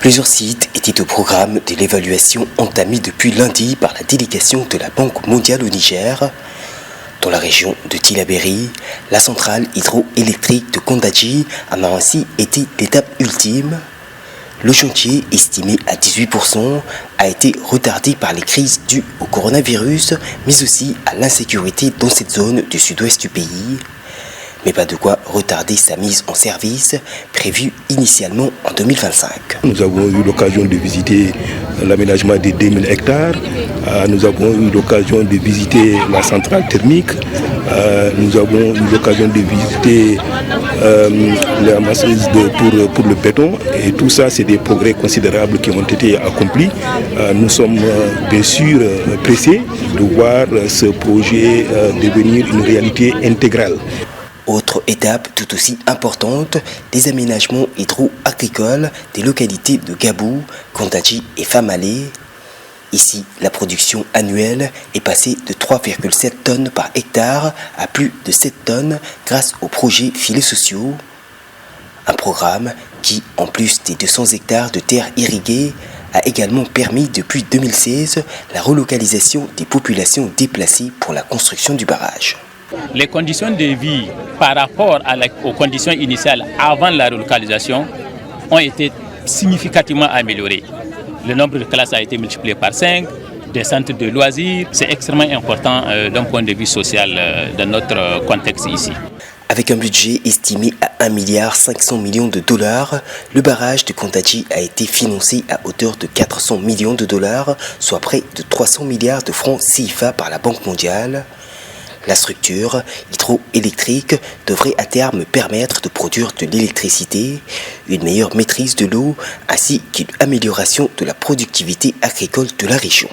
Plusieurs sites étaient au programme de l'évaluation entamée depuis lundi par la délégation de la Banque mondiale au Niger. Dans la région de Tillabéri, la centrale hydroélectrique de Kondadji en a ainsi été l'étape ultime. Le chantier, estimé à 18%, a été retardé par les crises dues au coronavirus, mais aussi à l'insécurité dans cette zone du sud-ouest du pays. Mais pas de quoi retarder sa mise en service, prévue initialement en 2025. Nous avons eu l'occasion de visiter l'aménagement des 2000 hectares, nous avons eu l'occasion de visiter la centrale thermique, nous avons eu l'occasion de visiter la masseuse pour le béton, et tout ça c'est des progrès considérables qui ont été accomplis. Nous sommes bien sûr pressés de voir ce projet devenir une réalité intégrale. Autre étape tout aussi importante, des aménagements hydro-agricoles des localités de Gabou, Kondadji et Famalé. Ici, la production annuelle est passée de 3,7 tonnes par hectare à plus de 7 tonnes grâce au projet Filets sociaux. Un programme qui, en plus des 200 hectares de terres irriguées, a également permis depuis 2016 la relocalisation des populations déplacées pour la construction du barrage. Les conditions de vie par rapport aux conditions initiales avant la relocalisation ont été significativement améliorées. Le nombre de classes a été multiplié par 5, des centres de loisirs. C'est extrêmement important d'un point de vue social dans notre contexte ici. Avec un budget estimé à 1,5 milliard de dollars, le barrage de Kondadji a été financé à hauteur de 400 millions de dollars, soit près de 300 milliards de francs CFA par la Banque mondiale. La structure hydroélectrique devrait à terme permettre de produire de l'électricité, une meilleure maîtrise de l'eau ainsi qu'une amélioration de la productivité agricole de la région.